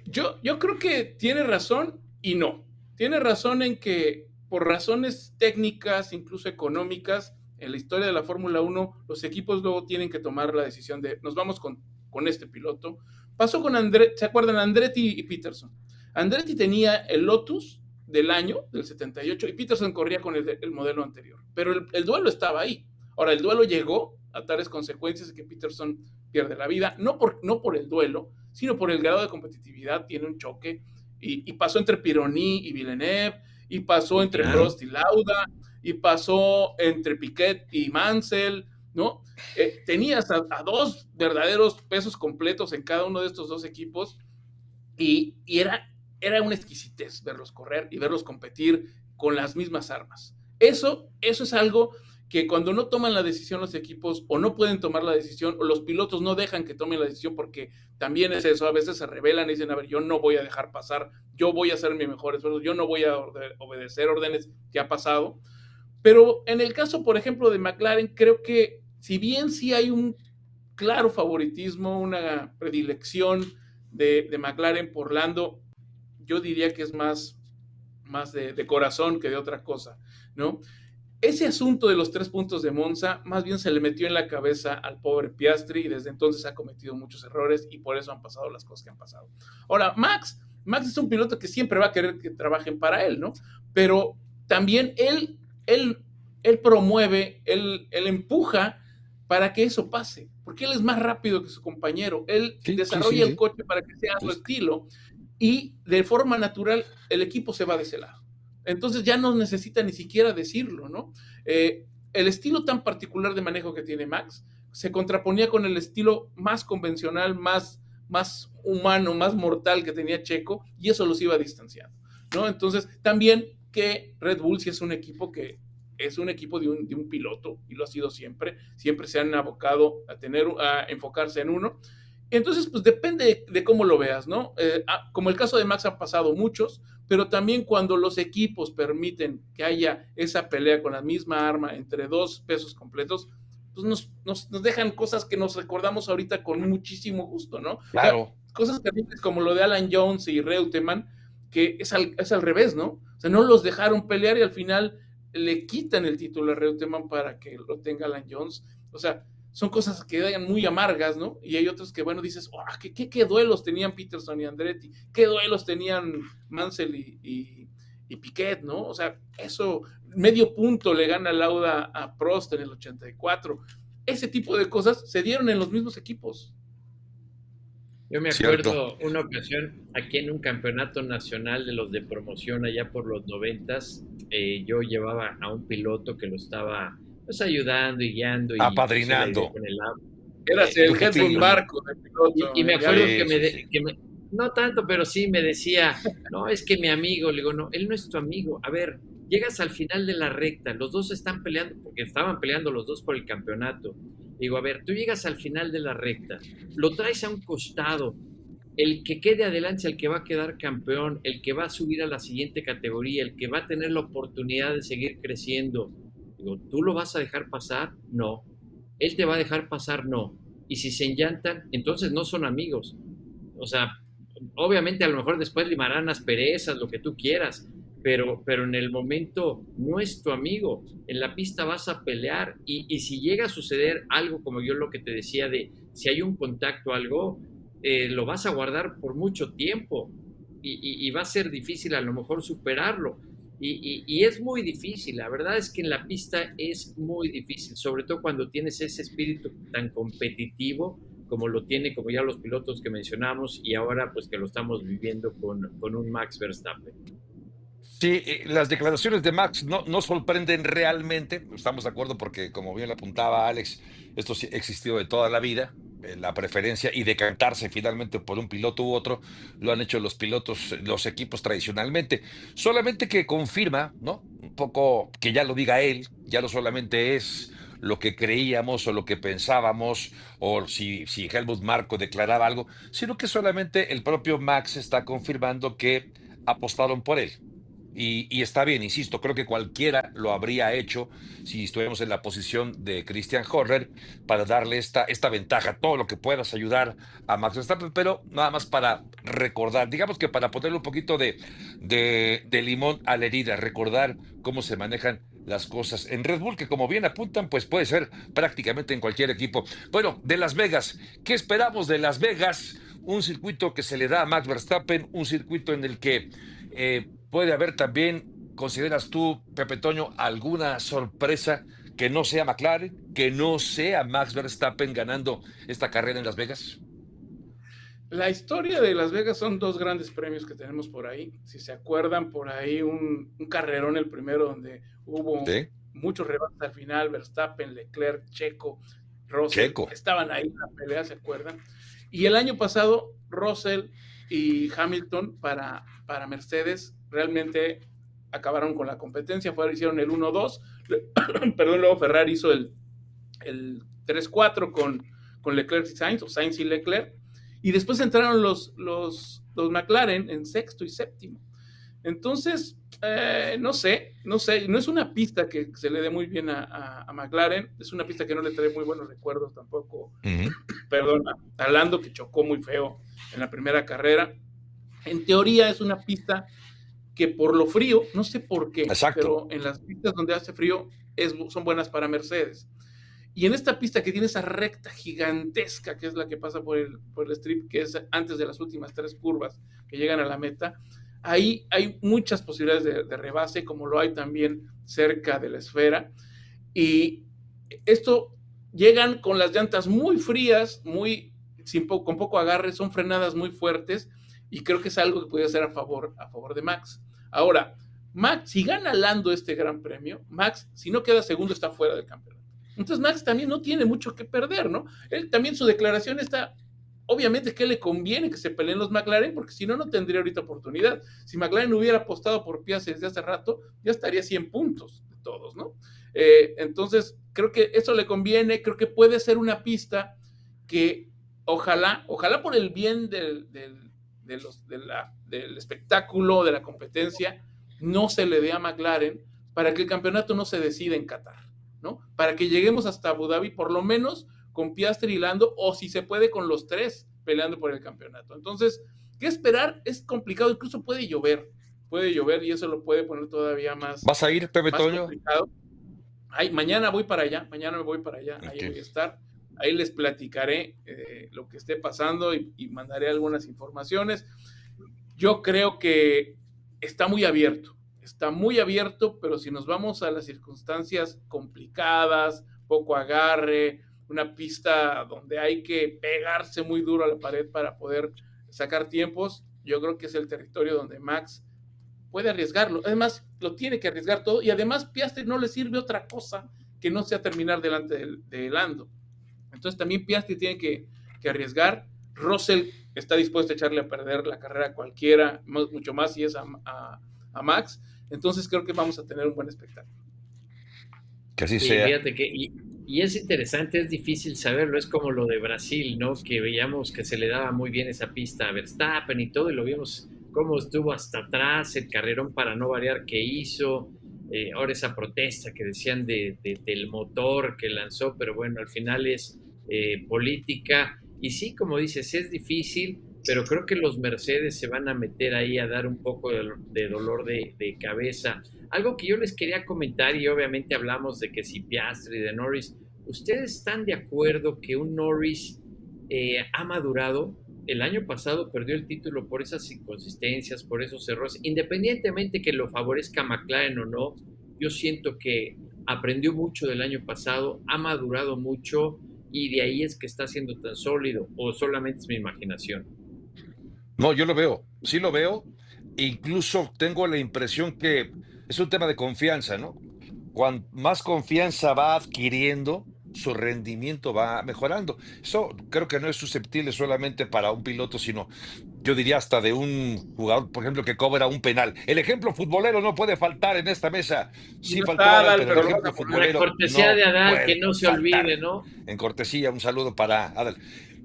Yo creo que tiene razón y no. Tiene razón en que por razones técnicas, incluso económicas, en la historia de la Fórmula 1, los equipos luego tienen que tomar la decisión de nos vamos con este piloto. Pasó con ¿se acuerdan? Andretti y Peterson. Andretti tenía el Lotus del año, del 78, y Peterson corría con el modelo anterior. Pero el duelo estaba ahí. Ahora, el duelo llegó a tales consecuencias de que Peterson pierde la vida, no por el duelo, sino por el grado de competitividad. Tiene un choque y pasó entre Pironi y Villeneuve, y pasó entre Prost y Lauda, y pasó entre Piquet y Mansell, ¿no? Tenías a dos verdaderos pesos completos en cada uno de estos dos equipos y era una exquisitez verlos correr y verlos competir con las mismas armas. Eso es algo que cuando no toman la decisión los equipos o no pueden tomar la decisión o los pilotos no dejan que tomen la decisión porque también es eso, a veces se rebelan y dicen, a ver, yo no voy a dejar pasar, yo voy a hacer mi mejor esfuerzo, yo no voy a obedecer órdenes que ha pasado. Pero en el caso, por ejemplo, de McLaren, creo que si bien sí hay un claro favoritismo, una predilección de McLaren por Lando, yo diría que es más de corazón que de otra cosa, ¿no? Ese asunto de los 3 puntos de Monza más bien se le metió en la cabeza al pobre Piastri y desde entonces ha cometido muchos errores y por eso han pasado las cosas que han pasado. Ahora, Max es un piloto que siempre va a querer que trabajen para él, ¿no? Pero también él promueve, él empuja para que eso pase, porque él es más rápido que su compañero, él desarrolla el coche para que sea a su estilo y de forma natural el equipo se va de ese lado. Entonces ya no necesita ni siquiera decirlo, ¿no? El estilo tan particular de manejo que tiene Max se contraponía con el estilo más convencional, más humano, más mortal que tenía Checo, y eso los iba distanciando, ¿no? Entonces, también que Red Bull sí es un equipo que es un equipo de un piloto, y lo ha sido siempre se han abocado a enfocarse en uno. Entonces, pues depende de cómo lo veas, ¿no? Como el caso de Max han pasado muchos, pero también cuando los equipos permiten que haya esa pelea con la misma arma entre dos pesos completos, pues nos dejan cosas que nos recordamos ahorita con muchísimo gusto, ¿no? Claro. O sea, cosas terribles como lo de Alan Jones y Reutemann, que es al revés, ¿no? O sea, no los dejaron pelear y al final le quitan el título a Reutemann para que lo tenga Alan Jones. O sea, son cosas que quedan muy amargas, ¿no? Y hay otros que, bueno, dices, oh, ¿qué duelos tenían Peterson y Andretti? ¿Qué duelos tenían Mansell y Piquet, ¿no? O sea, eso, medio punto le gana Lauda a Prost en el 84. Ese tipo de cosas se dieron en los mismos equipos. Yo me acuerdo una ocasión aquí en un campeonato nacional de los de promoción allá por los 90s, yo llevaba a un piloto que lo estaba pues ayudando y guiando y apadrinando. Pues, eras el jefe de un barco del piloto. Y me acuerdo que no tanto, pero sí me decía, no, es que mi amigo, le digo, no, él no es tu amigo. A ver, llegas al final de la recta, los dos están peleando, porque estaban peleando los dos por el campeonato. Digo, a ver, tú llegas al final de la recta, lo traes a un costado, el que quede adelante, el que va a quedar campeón, el que va a subir a la siguiente categoría, el que va a tener la oportunidad de seguir creciendo. Digo, ¿tú lo vas a dejar pasar? No. ¿Él te va a dejar pasar? No. Y si se enllantan, entonces no son amigos. O sea, obviamente a lo mejor después limarán asperezas, lo que tú quieras, pero en el momento no es tu amigo. En la pista vas a pelear y si llega a suceder algo como yo lo que te decía de si hay un contacto, algo, lo vas a guardar por mucho tiempo y va a ser difícil a lo mejor superarlo. Y es muy difícil, la verdad es que en la pista es muy difícil, sobre todo cuando tienes ese espíritu tan competitivo como lo tiene, como ya los pilotos que mencionamos, y ahora pues que lo estamos viviendo con un Max Verstappen. Sí, las declaraciones de Max no sorprenden realmente, estamos de acuerdo porque, como bien lo apuntaba Alex, esto sí ha existido de toda la vida, la preferencia y decantarse finalmente por un piloto u otro, lo han hecho los pilotos, los equipos tradicionalmente. Solamente que confirma, ¿no? Un poco que ya lo diga él, ya no solamente es lo que creíamos o lo que pensábamos, o si Helmut Marko declaraba algo, sino que solamente el propio Max está confirmando que apostaron por él. Y está bien, insisto, creo que cualquiera lo habría hecho si estuviéramos en la posición de Christian Horner para darle esta ventaja, todo lo que puedas ayudar a Max Verstappen, pero nada más para recordar, digamos que para ponerle un poquito de limón a la herida, recordar cómo se manejan las cosas en Red Bull, que como bien apuntan, pues puede ser prácticamente en cualquier equipo. Bueno, de Las Vegas, ¿qué esperamos de Las Vegas? Un circuito que se le da a Max Verstappen, un circuito en el que puede haber también, ¿consideras tú, Pepe Toño, alguna sorpresa que no sea McLaren, que no sea Max Verstappen ganando esta carrera en Las Vegas? La historia de Las Vegas son dos grandes premios que tenemos por ahí. Si se acuerdan, por ahí un carrerón, el primero, donde hubo Sí, muchos rebates al final, Verstappen, Leclerc, Checo, Russell, Checo. estaban ahí en la pelea, ¿se acuerdan? Y el año pasado, Russell y Hamilton para Mercedes realmente acabaron con la competencia, hicieron el 1-2, perdón, luego Ferrari hizo el 3-4 con Leclerc y Sainz, o Sainz y Leclerc, y después entraron los McLaren en sexto y séptimo. Entonces, no sé, no es una pista que se le dé muy bien a McLaren, es una pista que no le trae muy buenos recuerdos tampoco, Ujú. perdón, a Lando, que chocó muy feo en la primera carrera. En teoría es una pista que por lo frío, no sé por qué, Exacto. pero en las pistas donde hace frío son buenas para Mercedes. Y en esta pista que tiene esa recta gigantesca, que es la que pasa por el strip, que es antes de las últimas 3 curvas que llegan a la meta, ahí hay muchas posibilidades de rebase, como lo hay también cerca de la esfera. Y esto llegan con las llantas muy frías, con poco agarre, son frenadas muy fuertes, y creo que es algo que puede ser a favor de Max. Ahora, Max, si gana Lando este gran premio, Max, si no queda segundo, está fuera del campeonato. Entonces Max también no tiene mucho que perder, ¿no? Él también, su declaración está, obviamente que le conviene que se peleen los McLaren, porque si no, no tendría ahorita oportunidad. Si McLaren hubiera apostado por Piastri desde hace rato, ya estaría 100 puntos de todos, ¿no? Entonces, creo que eso le conviene, creo que puede ser una pista que ojalá por el bien del espectáculo, de la competencia, no se le dé a McLaren para que el campeonato no se decida en Qatar, ¿no? Para que lleguemos hasta Abu Dhabi, por lo menos con Piastri y Lando, o si se puede con los tres peleando por el campeonato. Entonces, ¿qué esperar? Es complicado, incluso puede llover y eso lo puede poner todavía ¿Vas a ir, Pepe más Toño? complicado. Ay, mañana voy para allá, ahí Ok. voy a estar, ahí les platicaré lo que esté pasando y mandaré algunas informaciones. Yo creo que está muy abierto, pero si nos vamos a las circunstancias complicadas, poco agarre, una pista donde hay que pegarse muy duro a la pared para poder sacar tiempos, yo creo que es el territorio donde Max puede arriesgarlo. Además, lo tiene que arriesgar todo y además Piastri no le sirve otra cosa que no sea terminar delante de Lando. Entonces también Piastri tiene que arriesgar. Russell está dispuesto a echarle a perder la carrera a cualquiera, mucho más si es a Max. Entonces creo que vamos a tener un buen espectáculo. Que así Sí, sea. fíjate que, Y es interesante, es difícil saberlo, es como lo de Brasil, ¿no? Que veíamos que se le daba muy bien esa pista a Verstappen y todo, y lo vimos cómo estuvo hasta atrás, el carrerón para no variar que hizo, ahora esa protesta que decían del motor que lanzó, pero bueno, al final es política. Y sí, como dices, es difícil, pero creo que los Mercedes se van a meter ahí a dar un poco de dolor de cabeza. Algo que yo les quería comentar, y obviamente hablamos de que si Piastri, de Norris, ¿ustedes están de acuerdo que un Norris ha madurado? El año pasado perdió el título por esas inconsistencias, por esos errores, independientemente que lo favorezca McLaren o no, yo siento que aprendió mucho del año pasado, ha madurado mucho y de ahí es que está siendo tan sólido, o solamente es mi imaginación. No, yo lo veo, sí lo veo. Incluso tengo la impresión que es un tema de confianza, ¿no? Cuanto más confianza va adquiriendo, su rendimiento va mejorando. Eso creo que no es susceptible solamente para un piloto, sino yo diría hasta de un jugador, por ejemplo, que cobra un penal. El ejemplo futbolero no puede faltar en esta mesa. Y Sí no faltó está Adal, Adal, pero el pero lo vas ejemplo a poner. La futbolero cortesía de no Adal, que puede no se faltar. olvide, ¿no? En cortesía, un saludo para Adal.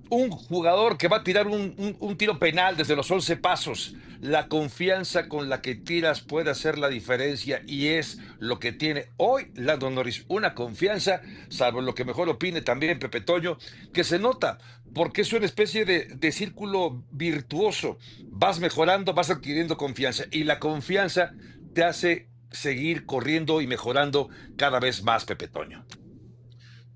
Un jugador que va a tirar un tiro penal desde los 11 pasos. La confianza con la que tiras puede hacer la diferencia y es lo que tiene hoy Lando Norris. Una confianza, salvo lo que mejor opine también Pepe Toño, que se nota porque es una especie de círculo virtuoso. Vas mejorando, vas adquiriendo confianza y la confianza te hace seguir corriendo y mejorando cada vez más, Pepe Toño.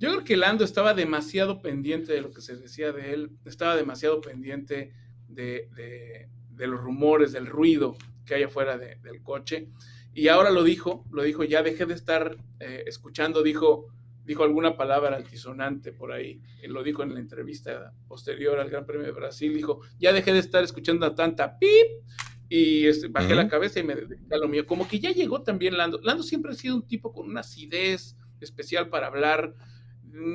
Yo creo que Lando estaba demasiado pendiente de lo que se decía de él, estaba demasiado pendiente de los rumores, del ruido que hay afuera del coche. Y ahora lo dijo, ya dejé de estar escuchando, dijo alguna palabra altisonante por ahí, lo dijo en la entrevista posterior al Gran Premio de Brasil, dijo, ya dejé de estar escuchando a tanta pip, y bajé la cabeza y me dediqué a lo mío. Como que ya llegó también Lando. Lando siempre ha sido un tipo con una acidez especial para hablar,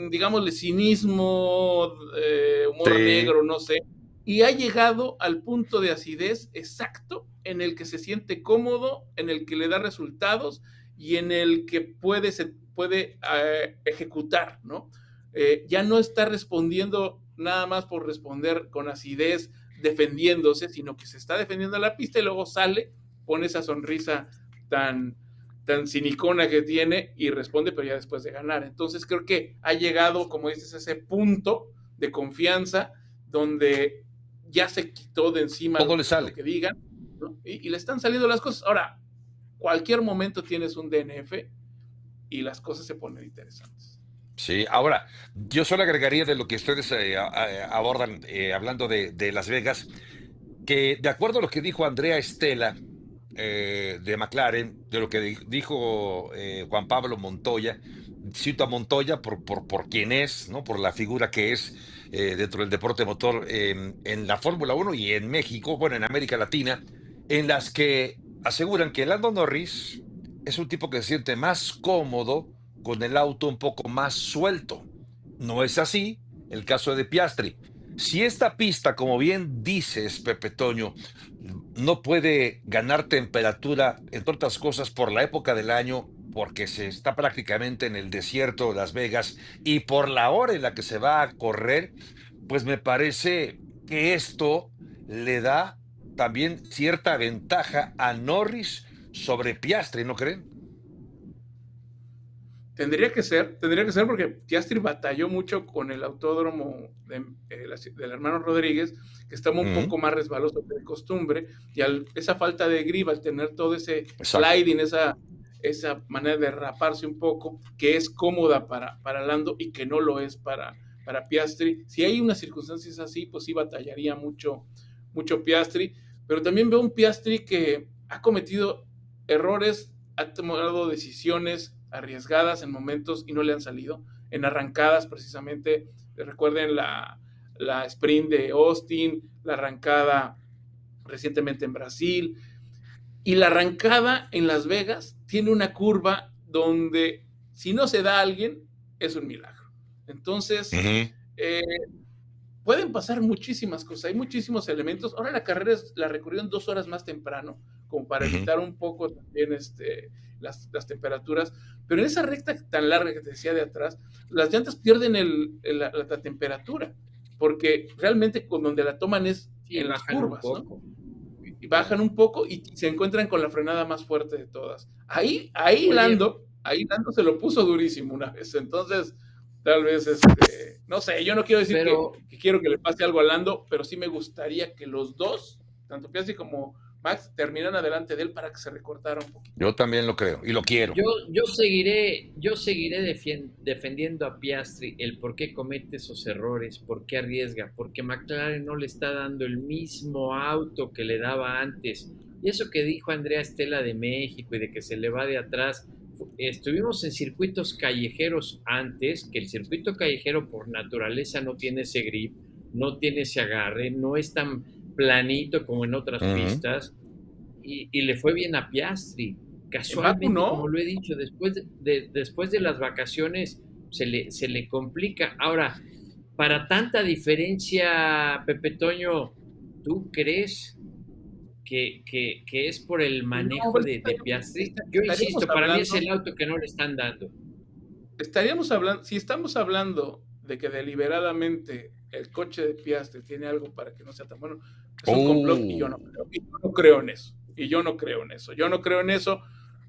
digámosle cinismo, humor Sí. negro, no sé, y ha llegado al punto de acidez exacto en el que se siente cómodo, en el que le da resultados y en el que se puede ejecutar, ¿no? Ya no está respondiendo nada más por responder con acidez, defendiéndose, sino que se está defendiendo a la pista y luego sale, pone esa sonrisa tan, tan cinicona que tiene y responde, pero ya después de ganar. Entonces creo que ha llegado, como dices, a ese punto de confianza donde ya se quitó de encima Todo le lo sale. que digan, ¿no? Y le están saliendo las cosas. Ahora, cualquier momento tienes un DNF y las cosas se ponen interesantes. Sí, ahora, yo solo agregaría de lo que ustedes abordan, hablando de Las Vegas, que de acuerdo a lo que dijo Andrea Estela de McLaren, de lo que dijo Juan Pablo Montoya, cito a Montoya por quién es, ¿no? Por la figura que es dentro del deporte motor en la Fórmula Uno y en México, bueno, en América Latina, en las que aseguran que Lando Norris es un tipo que se siente más cómodo con el auto un poco más suelto. No es así el caso de Piastri. Si esta pista, como bien dices, Pepe Toño, no puede ganar temperatura, entre otras cosas, por la época del año, porque se está prácticamente en el desierto de Las Vegas y por la hora en la que se va a correr, pues me parece que esto le da también cierta ventaja a Norris sobre Piastri, ¿no creen? Tendría que ser porque Piastri batalló mucho con el autódromo del hermano Rodríguez, que estaba un Ujú. poco más resbaloso que de costumbre, y esa falta de grip, al tener todo ese Exacto. sliding, esa manera de raparse un poco, que es cómoda para Lando y que no lo es para Piastri. Si hay unas circunstancias así, pues sí batallaría mucho, mucho Piastri, pero también veo un Piastri que ha cometido errores, ha tomado decisiones arriesgadas en momentos y no le han salido, en arrancadas precisamente, recuerden la sprint de Austin, la arrancada recientemente en Brasil, y la arrancada en Las Vegas tiene una curva donde si no se da a alguien, es un milagro. Entonces, Ujú. eh, pueden pasar muchísimas cosas, hay muchísimos elementos. Ahora la carrera la recorrieron 2 horas más temprano, como para Ujú. evitar un poco también las temperaturas, pero en esa recta tan larga que te decía de atrás, las llantas pierden la temperatura, porque realmente con donde la toman es Sí, en las bajan un curvas, ¿no? poco. Y bajan un poco y se encuentran con la frenada más fuerte de todas. Oye, Ahí Lando se lo puso durísimo una vez, entonces tal vez, no sé, yo no quiero decir pero que quiero que le pase algo a Lando, pero sí me gustaría que los dos, tanto Piastri como Max, terminaran adelante de él para que se recortara un poquito. Yo también lo creo y lo quiero. yo seguiré defendiendo a Piastri el por qué comete esos errores, por qué arriesga, porque McLaren no le está dando el mismo auto que le daba antes. Y eso que dijo Andrea Estela de México y de que se le va de atrás, estuvimos en circuitos callejeros antes, que el circuito callejero por naturaleza no tiene ese grip, no tiene ese agarre, no es tan planito como en otras Ujú. pistas y le fue bien a Piastri. En Baku Casualmente, como no, lo he dicho, después de las vacaciones se le complica. Ahora, para tanta diferencia, Pepe Toño, ¿tú crees que es por el no, manejo pues, de Piastri? Yo estaríamos insisto, para mí es hablando el auto que no le están dando. si estamos hablando de que deliberadamente el coche de Piastri tiene algo para que no sea tan bueno, es un complot y yo no Oh. creo. Y yo no creo en eso. Y yo no creo en eso. Yo no creo en eso.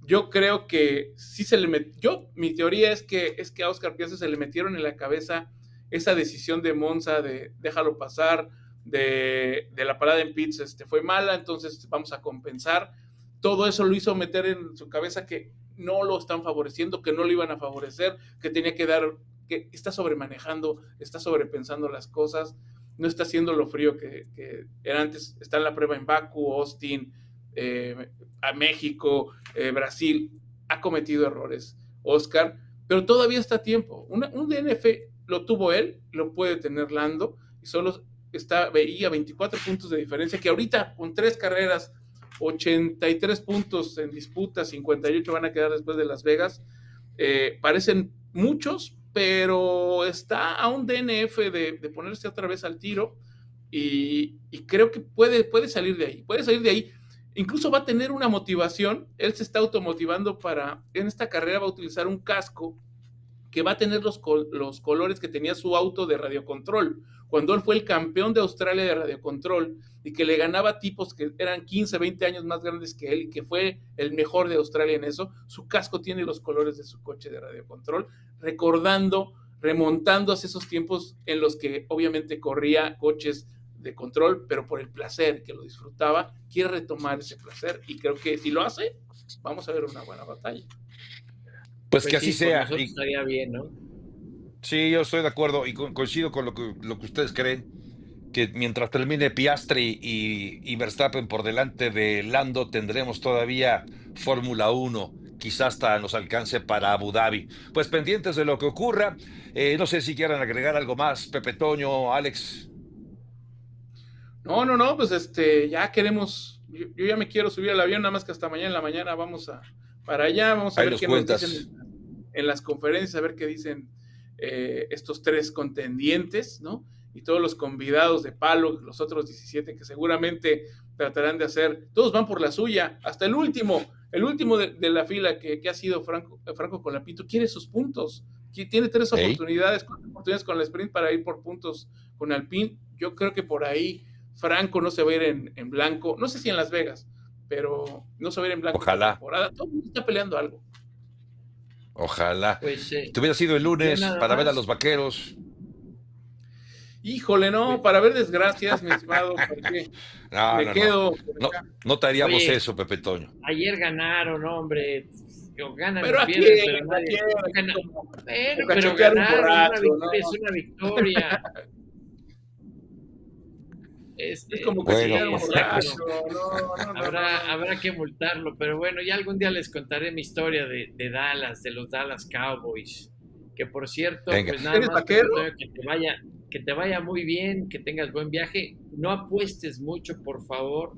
Yo creo que sí se le metió. Mi teoría es que a Oscar Piastri se le metieron en la cabeza esa decisión de Monza de déjalo pasar, de la parada en pits fue mala, entonces vamos a compensar. Todo eso lo hizo meter en su cabeza que no lo están favoreciendo, que no lo iban a favorecer, que tenía que dar, que está sobremanejando, está sobrepensando las cosas, no está haciendo lo frío que era antes. Está en la prueba en Baku, Austin, a México, Brasil. Ha cometido errores, Oscar, pero todavía está a tiempo. Un DNF lo tuvo él, lo puede tener Lando, y solo veía 24 puntos de diferencia, que ahorita con 3 carreras 83 puntos en disputa, 58 van a quedar después de Las Vegas. Parecen muchos, pero está a un DNF de ponerse otra vez al tiro y creo que puede salir de ahí. Puede salir de ahí. Incluso va a tener una motivación. Él se está automotivando en esta carrera va a utilizar un casco que va a tener los colores que tenía su auto de radiocontrol. Cuando él fue el campeón de Australia de radiocontrol y que le ganaba tipos que eran 15, 20 años más grandes que él y que fue el mejor de Australia en eso, su casco tiene los colores de su coche de radiocontrol, recordando, remontándose esos tiempos en los que obviamente corría coches de control, pero por el placer, que lo disfrutaba, quiere retomar ese placer y creo que si lo hace, vamos a ver una buena batalla. Pues que Pues así sí, por sea. nosotros Y estaría bien, ¿no? sí, yo estoy de acuerdo y coincido con lo que ustedes creen, que mientras termine Piastri y Verstappen por delante de Lando, tendremos todavía Fórmula Uno. Quizás hasta nos alcance para Abu Dhabi. Pues pendientes de lo que ocurra. No sé si quieran agregar algo más, Pepe Toño, Alex. No, pues ya queremos, yo ya me quiero subir al avión, nada más que hasta mañana en la mañana para allá, vamos a Ahí ver nos qué nos dicen cuentas. en las conferencias, a ver qué dicen estos 3 contendientes, ¿no? Y todos los convidados de palo, los otros 17 que seguramente tratarán de hacer, todos van por la suya, hasta el último de la fila que ha sido Franco Colapinto, quiere sus puntos, tiene 3 ¿Eh? oportunidades, 4 oportunidades con la sprint para ir por puntos con Alpine. Yo creo que por ahí Franco no se va a ir en blanco, no sé si en Las Vegas, pero no se va a ir en blanco esta Ojalá, temporada. Todo el mundo está peleando algo. ojalá. Pues Te hubiera sido el yo lunes nada para ver a los más, vaqueros. Híjole, no, pues, para ver desgracias, mi estimado, porque No, me no, no. quedo por No, acá. no te haríamos oye, eso, Pepe Toño. ayer ganaron, hombre, o ganan Pero o a pierden, quién, pero a nadie, quién, aquí gana, como bueno, pero cachetear un ganaron, una borracho, victoria es ¿no? una victoria, Es como Bueno, cachetear sí, un exacto, borracho, no. habrá que multarlo, pero bueno, ya algún día les contaré mi historia de Dallas, de los Dallas Cowboys, que por cierto, venga. pues nada ¿Eres más, Pepe vaquero? Toño, que te vaya muy bien, que tengas buen viaje, no apuestes mucho, por favor,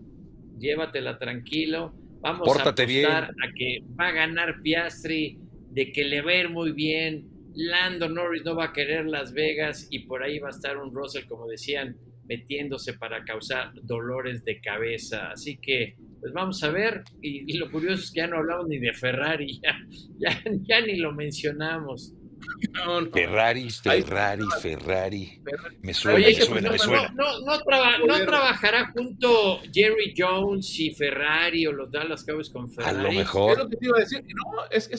llévatela tranquilo, vamos a Pórtate apostar bien. a que va a ganar Piastri, de que le va a ir muy bien, Lando Norris no va a querer Las Vegas y por ahí va a estar un Russell, como decían, metiéndose para causar dolores de cabeza. Así que pues vamos a ver. Y lo curioso es que ya no hablamos ni de Ferrari, ya ni lo mencionamos. No, no. Ferrari, Ahí Ferrari, Ferrari. Me suena, ahí me Oye, se pues suena, no, me pusieron no, suena. no poder. trabajará junto Jerry Jones y Ferrari o los Dallas Cowboys con A lo Ferrari. Es mejor, lo que te iba a decir. No, es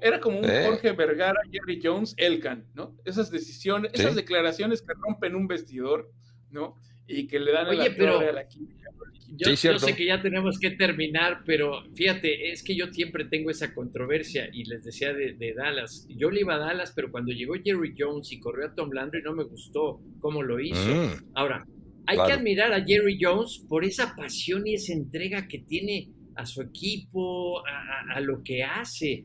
era como un ¿eh? Jorge Vergara, Jerry Jones, Elkan, ¿no? Esas decisiones, esas Sí. declaraciones que rompen un vestidor, ¿no? Y que le dan en Oye, la torre a pero la química del equipo. Sí, yo sé cierto. que ya tenemos que terminar, pero fíjate, es que yo siempre tengo esa controversia y les decía de Dallas. Yo le iba a Dallas, pero cuando llegó Jerry Jones y corrió a Tom Landry no me gustó cómo lo hizo. Mm, Ahora, hay que claro. admirar a Jerry Jones por esa pasión y esa entrega que tiene a su equipo, a lo que hace.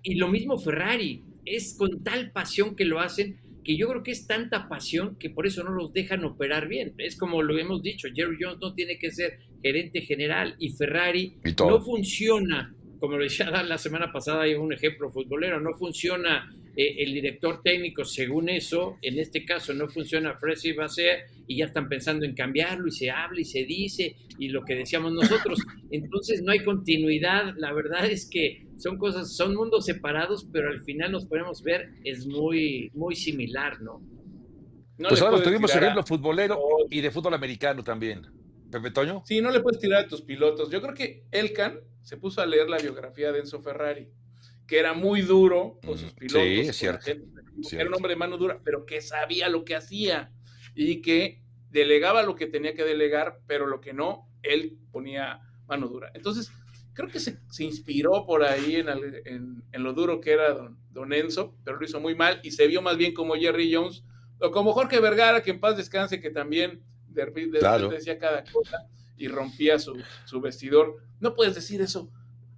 Y lo mismo Ferrari, es con tal pasión que lo hacen que yo creo que es tanta pasión que por eso no los dejan operar bien. Es como lo hemos dicho, Jerry Jones no tiene que ser gerente general y Ferrari Y no todo. funciona, como lo decía la semana pasada, hay un ejemplo futbolero, no funciona el director técnico según eso, en este caso no funciona Fresi Basser y ya están pensando en cambiarlo y se habla y se dice y lo que decíamos nosotros, entonces no hay continuidad, la verdad es que son cosas, son mundos separados, pero al final nos podemos ver, es muy similar, ¿no? No Pues le ahora puedes tuvimos tirar ejemplo a futbolero todos. y de fútbol americano también. Pepe Toño. Sí, no le puedes tirar a tus pilotos. Yo creo que Elkan se puso a leer la biografía de Enzo Ferrari, que era muy duro con sus Sí, pilotos, es con la cierto, gente, era un cierto. hombre de mano dura, pero que sabía lo que hacía y que delegaba lo que tenía que delegar, pero lo que no, él ponía mano dura. Entonces, creo que se inspiró por ahí en lo duro que era don Enzo, pero lo hizo muy mal y se vio más bien como Jerry Jones o como Jorge Vergara, que en paz descanse, que también repente Claro, decía cada cosa y rompía su vestidor. No puedes decir eso.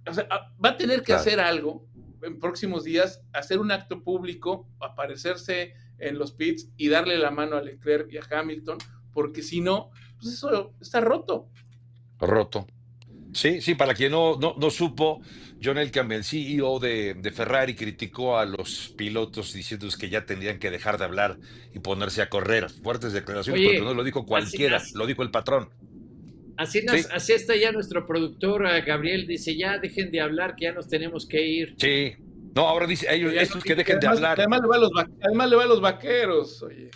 O sea, va a tener que claro. hacer algo en próximos días, hacer un acto público, aparecerse en los pits y darle la mano a Leclerc y a Hamilton, porque si no, pues eso está roto. Roto. Sí, sí, para quien no supo, John Elkann, el CEO de Ferrari, criticó a los pilotos diciéndoles que ya tendrían que dejar de hablar y ponerse a correr. Fuertes declaraciones, porque no Oye, lo dijo así, cualquiera, así, lo dijo el patrón. Sí, así está ya nuestro productor Gabriel, dice, ya dejen de hablar, que ya nos tenemos que ir. sí. No, ahora dice, ellos, Ya no, estos que dejen de que hablar. además, además le va a los vaqueros, oye.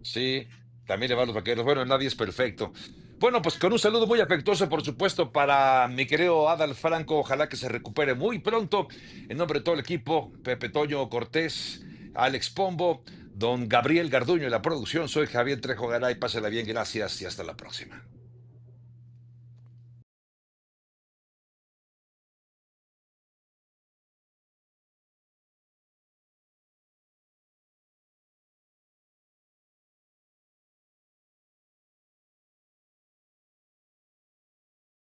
Sí, también le van los vaqueros. Bueno, nadie es perfecto. Bueno, pues con un saludo muy afectuoso, por supuesto, para mi querido Adal Franco. Ojalá que se recupere muy pronto. En nombre de todo el equipo, Pepe Toño Cortés, Alex Pombo, don Gabriel Garduño en la producción. Soy Javier Trejo Garay. Pásela bien, gracias y hasta la próxima.